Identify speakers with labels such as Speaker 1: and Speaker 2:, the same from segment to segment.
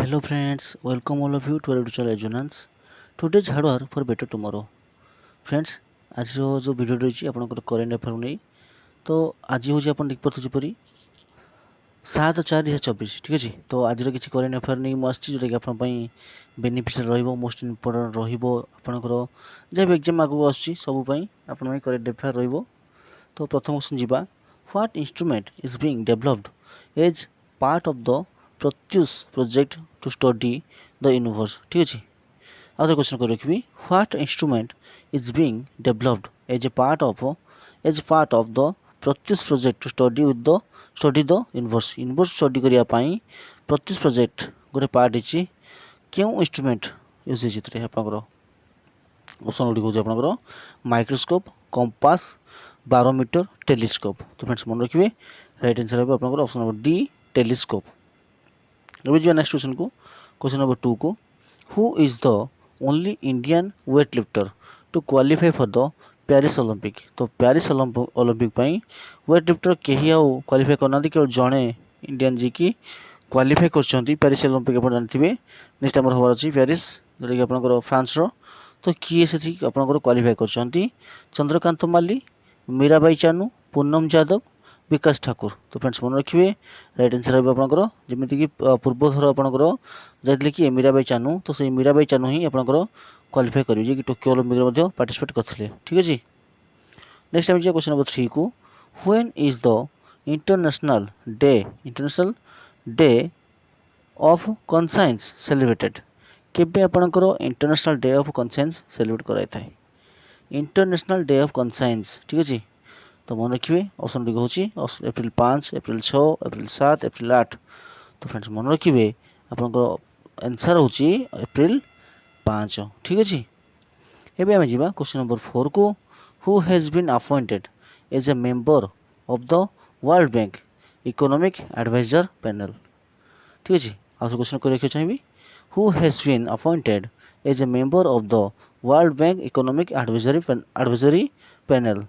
Speaker 1: Hello friends, welcome all of you to our YouTube channel Resonance. Today's hardware for better tomorrow. Friends, आज जो video रही आपंकर current affair नहीं तो आज हूँ आप देखिए जपरी 7/4/2024 ठीक अच्छे। तो आज किसी करेन्ट अफेयर नहीं मुझे जोटा कि आप बेनिफिशियल रोस्ट इम्पोर्टाट रहा जब एग्जाम आगू आसपाई आप करेन्ट अफेयर तो प्रथम क्वेश्चन जी what instrument is being developed as part of the Pratyush project to study the universe ठीक अच्छे। आउे क्वेश्चन कर रखी what instrument is being developed as part of the Pratyush project to study the universe study करने Pratyush project गोटे part है क्यों instrument use होती आपंकर ऑप्शन गुड़ी कौन आपंकर माइक्रोस्कोप कंपास बारोमीटर टेलीस्कोप। तो फ्रेंड्स मन रखिए राइट आंसर है आपंकर ऑप्शन नंबर डी टेलीस्कोप। अब जी नेक्स्ट क्वेश्चन को क्वेश्चन नंबर 2 को who is the only Indian weight lifter to qualify for the Paris Olympic. तो पेरिस ओलंपिक वेट लिफ्टर कहीं आउ क्वालिफाई करना केवल जड़े इंडियन जी की क्वालिफाई कर पेरिस ओलंपिक आप जानते हैं नेक्स्ट आम हबार अच्छी पेरिस जोटा कि आप फ्रांस तो किए से आपंकर क्वालिफाई कर चंद्रकांत माली मीराबाई चानू पूनम यादव विकास ठाकुर। तो फ्रेंड्स मन रखिए राइट आंसर है आपंकर जमीक पूर्व थर आपंकर जाते कि मीराबाई चानू तो से मीराबाई चानू ही आपंकर क्वालिफाई करेंगे जी कि टोक्यो ओलंपिक पार्टिसिपेट करते ठीक अच्छे। नेक्स्ट टाइम क्वेश्चन नंबर 3 को when is the international day of conscience celebrated. केबे आपंकर international day of conscience celebrate कराई था इंटरनेशनल डे ऑफ कॉन्साइंस ठीक अच्छे। तो मन रखिए ऑप्शन गुड हूँ एप्रिल 5 एप्रिल 6 एप्रिल 7 एप्रिल 8। तो फ्रेंड्स मन रखिए आपंकर आंसर हूँ एप्रिल 5 ठीक अच्छे। एवं आम जा क्वेश्चन नंबर 4 को who has been appointed as a member of the World Bank economic adviser panel ठीक अच्छे। आज क्वेश्चन कर रखिए चाहिए who has been appointed as a member of the World Bank economic advisory panel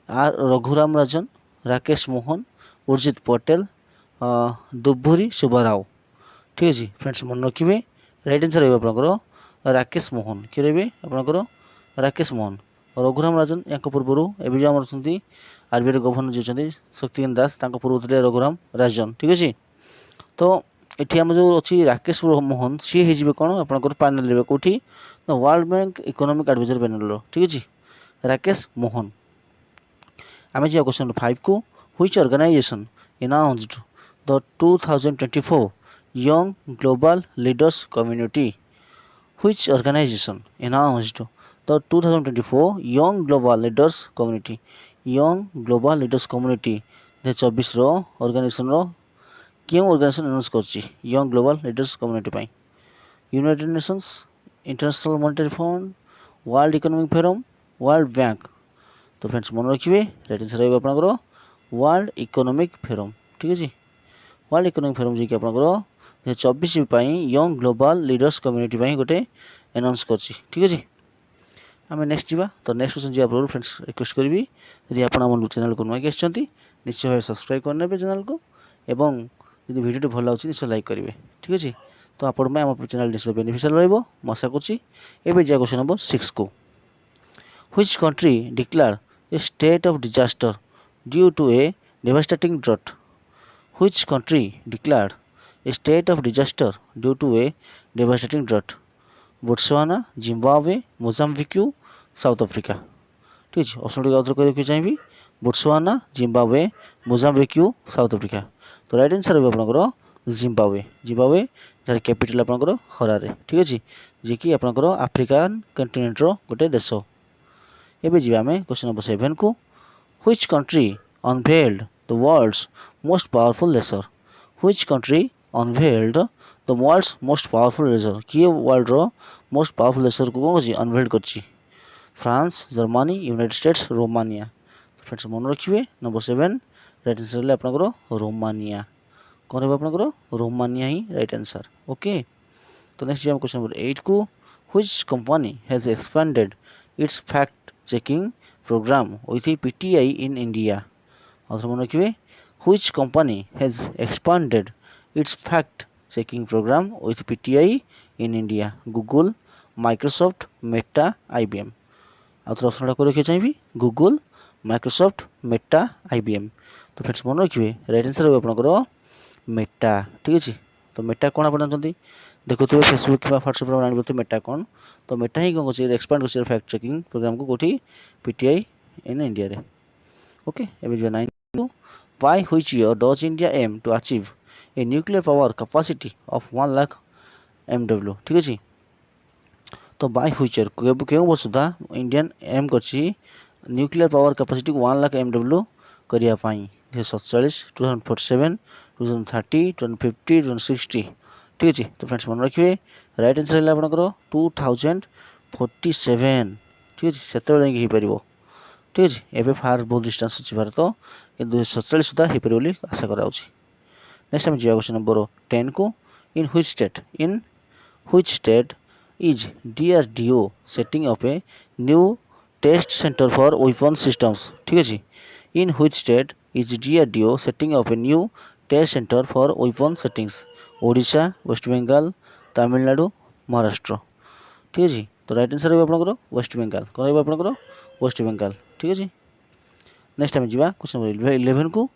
Speaker 1: R Raghuram Rajan Rakesh Mohan Urjit Patel Duvvuri Subbarao ठीक अच्छे। Friends मन रखिए राइट आंसर है आपंकर राकेश मोहन किए रही आपंकर राकेश मोहन रघुराम राजन या पूर्व एवं जो आम आरबीआई गवर्नर जो शक्तिकांत दास पूर्व थे रघुराम राजन ठीक अच्छे। तो ये आम जो अच्छी राकेश मोहन सी हो कौन आपंकर पैनल कौटी World Bank economic adviser panel ठीक अच्छे राकेश मोहन। आम जा क्वेश्चन नंबर 5 को which organisation announced the 2024 young global leaders community. Which organisation announced the 2024 young global leaders community global leaders community 2024 organisation क्यों ऑर्गेनाइजेशन अनाउंस कर young global leaders community United Nations International Monetary Fund World Economic Forum World Bank. तो friends मन रखिए right answer है आपंकर world Economic forum ठीक अच्छे world Economic forum जी आपंकर 2024 यंग ग्लोबल लीडर्स कम्युनिटी गोटे अनाउंस कर ठीक अच्छे। आम नेक्स्ट जा तो नेक्स्ट क्वेश्चन जी आप फ्रेंड्स रिक्वेस्ट करी यदि आप चैनल को नुआकी आसछंती निश्चय भाव सब्सक्राइब करने चैनल को एवं यदि वीडियो भल लगे निश्चय लाइक करेंगे ठीक अच्छे। तो आपण आम चैनल निश्चय बेनिफिशियल रहा आशा करें। जा क्वेश्चन नंबर 6 को which country declare a state of disaster due to a devastating drought. Which country declared a state of disaster due to a devastating drought? Botswana Zimbabwe Mozambique south Africa ठीक है। Option T करके चाहिए Botswana Zimbabwe Mozambique south Africa. तो right answer है आपंकर Zimbabwe jar capital आपंकर Harare ठीक अच्छे जी कि आपंकर आफ्रिकान कंटिनेंटर गोटे देश। एवं जी आम क्वेश्चन नंबर 7 को which country unveiled the world's most powerful laser. Which country unveiled the world's most powerful laser किए वर्ल्ड रो मोस्ट पावरफुल लेजर को कौन अनवेल्ड कर France Germany United States Romania. Friends मन रखिए नंबर 7 राइट आंसर है आपंकर रोमानिया कौन है आपंकर रोमानिया ही राइट आंसर ओके। तो नेक्स्ट क्वेश्चन नंबर 8 को which company has expanded it's fact checking program with PTI in India. Also मन रखिए which company has expanded its fact checking program with PTI in India, Google, Microsoft, Meta, IBM। ଆଉ ଥରେ ଅପସନଟା କରି ରଖିବା ଚାହିଁବି Google, Microsoft, Meta, IBM। ତ friends ମନେ ରଖିବେ ରାଇଟ୍ आंसर হবে ଆପଣଙ୍କର Meta। ঠিক ଅଛି ତ Meta କ'ଣ ଆପଣ ଜାଣିଛନ୍ତି ଦେଖୁଥିବେ ଫେସବୁକ୍ କିମ୍ବା ହ୍ୱାଟ୍ସଆପ୍ରେ ଜାଣିପାରୁଥିବେ Meta କ'ଣ ତ Meta ହିଁ କ'ଣ କରୁଛି ଏକ୍ସପାଣ୍ଡ କରୁଛି ଫ୍ୟାକ୍ଟ ଚେକିଂ ପ୍ରୋଗ୍ରାମକୁ କେଉଁଠି PTI ଇନ୍ ଇଣ୍ଡିଆରେ। ଓକେ ଏବେ ଯିବା 9 by which year does India aim to achieve a nuclear power capacity of 1 lakh MW। ঠিক ଅଛି तो बाय which year କେଉଁ ବର୍ଷ ସୁଦ୍ଧା ଇଣ୍ଡିଆନ୍ ଏମ୍ କରିଛି ନ୍ୟୁକ୍ଲିୟର ପାୱାର କାପାସିଟି 1 ଲାख MW କରିବା ପାଇଁ 2047 2047 2030 2050 2060। ঠিক ଅଛି ତ फ्रेंड्स ମନେ ରଖିବେ ରାଇଟ୍ ଆନ୍ସର ହେଲା ଆପଣଙ୍କର 2047। ঠিক ଅଛି ସେତେବେଳେ ଯାଇକି ହେଇପାରିବ। ঠিক ଅଛି ଏବେ ଫାର ବହୁତ ଡିଷ୍ଟାନ୍ସ ଅଛି ଭାରତ କିନ୍ତୁ 2047 ସୁଦ୍ଧା ହେଇପାରିବ ବୋଲି ଆଶା କରାଯାଉଛି। ନେକ୍ସଟ ଆମେ ଯିବା କ୍ୱେଶ୍ଚନ ନମ୍ବର 10 କୁ in which state is DRDO setting up a new test center for weapon systems। ठीक है in which state is DRDO setting up a new test center for weapon settings? Odisha, West Bengal, Tamil Nadu, Maharashtra. ठीक है तो right answer है आपनकर waste Bengal कौन है आपनकर वेस्ट बेंगल। ठीक है नेक्स्ट आम जा क्वेश्चन नंबर 11 को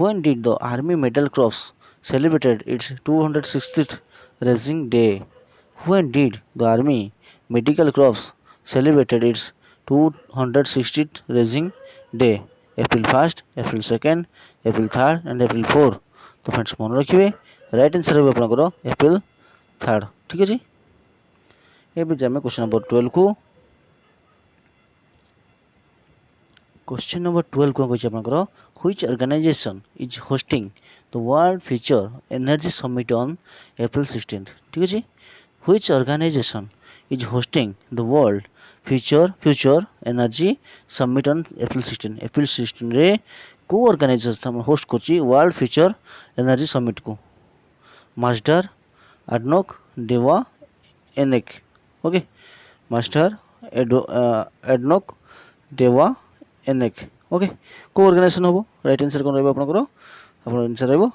Speaker 1: when did the army medal crops celebrated it's 260th raising day. When did the Army Medical Corps celebrated its 260th Rising Day? April 1st, April 2nd, April 3rd and April 4। तो friends मन रखिए right answer है आपनकर April 3rd। ठीक है ये जामे question number 12 को क्वेश्चन नंबर 12 को कहि आपनकर which organization is hosting the World Future Energy Summit on April 16th। ठीक है which organization is hosting the World Future Energy Summit on April 16। April 16 रे को ऑर्गेनाइजेशन होस्ट करछि वर्ल्ड फ्यूचर एनर्जी समिट को Masdar ADNOC डेवा ENEC. Okay Masdar ADNOC डेवा ENEC. Okay को organisation हो राइट आंसर कोन रहबो आपनकर आपन आंसर रहबो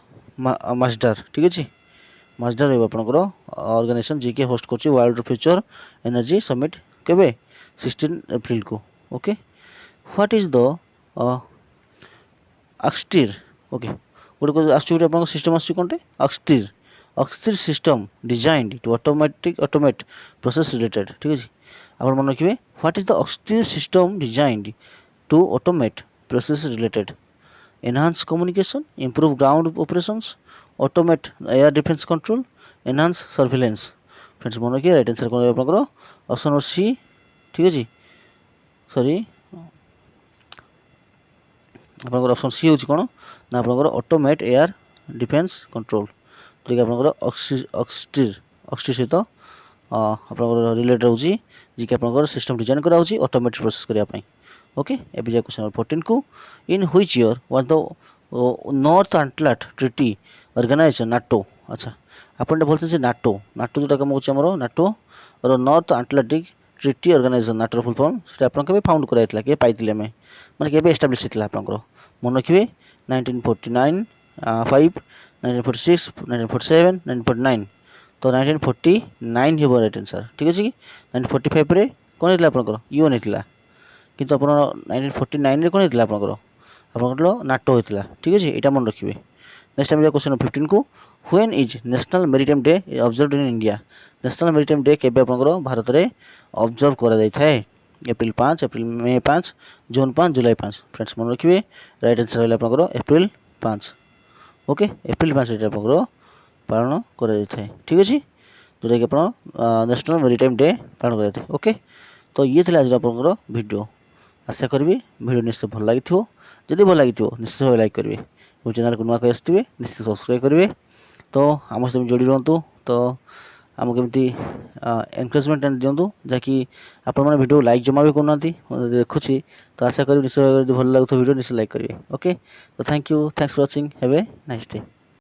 Speaker 1: मास्टर। ठीक अछि मास्टर रही आपनकर ऑर्गेनाइजेशन जी के होस्ट करछि वर्ल्ड फ्यूचर एनर्जी समिट केबे 16 एप्रिल को। ओके व्हाट इज द अक्सटिर। ओके गोटे को आसुटे आपन सिस्टम आसु कोनटे अक्सटिर system designed to automate process related. ठीक अछि आपन मन रखिबे व्हाट इज द अक्सटिर system designed to automate process related enhance communication, improve ground operations, automate air defense control, enhance surveillance। Friends मन रखिए राइट आंसर कौन है आपनकर ऑप्शन नंबर सी। ठीक है सॉरी आपनकर ऑप्शन सी होची कोन ना आपनकर ऑटोमेट एयर डिफेंस कंट्रोल ठीक है आपनकर ऑक्सटिर सहित आपनकर रिलेटेड होची जे कि आपनकर सिस्टम डिजाइन करा होची ऑटोमेटेड प्रोसेस करिया पई। ओके एबी जा क्वेश्चन नंबर 14 को in which year was the North Atlantic Treaty Organisation NATO. अच्छा आपन बोलते से नाटो जोटा कम होची हमरो नाटो और North Atlantic Treaty Organisation NATO full form सेटा आपन के फाउंड कराइतला के पाइतिले में माने के एस्टैब्लिश हितला आपनकर मन रखिबे 1949 5 1946 1947 1949 तो 1949 हेबो राइट आंसर। ठीक है कि 1945 रे कोन हितला आपनकर यूएन हितला किंतु अपन 1949 रे कोन हितला आपनकर नाटो हितला। ठीक है एटा मन रखिबे। नेक्स्ट टाइम क्वेश्चन नंबर 15 को when is national maritime day observed in India. National maritime day केबे आपनकर भारत रे ऑब्जर्व करा जाय थाए एप्रिल 5 एप्रिल मई 5 जून 5 जुलाई 5। फ्रेंड्स मन रखिबे राइट आंसर होला आपनकर एप्रिल 5। ओके एप्रिल 5 एटा आपनकर पालन करा जाय थाए। ठीक है जोटा कि अपन नेशनल मेरीटाइम डे पालन करा जाय। ओके तो ये थिला आज आपनकर वीडियो आशा करी वीडियो निश्चय भल लगी जदि भल लगी निश्चय भाव लाइक करेंगे मो चैनल को नुआ आसवे निश्चय सब्सक्राइब करेंगे तो आम सहित जोड़ी रुहतु तो आमको केमती एनकरेजमेंट दिंतु जहाँकि आपण मैंने वीडियो लाइक जमा भी करना देखुची तो आशा करी निश्चय भल लगुव वीडियो निश्चय लाइक करेंगे। ओके तो thanks for watching have a nice day.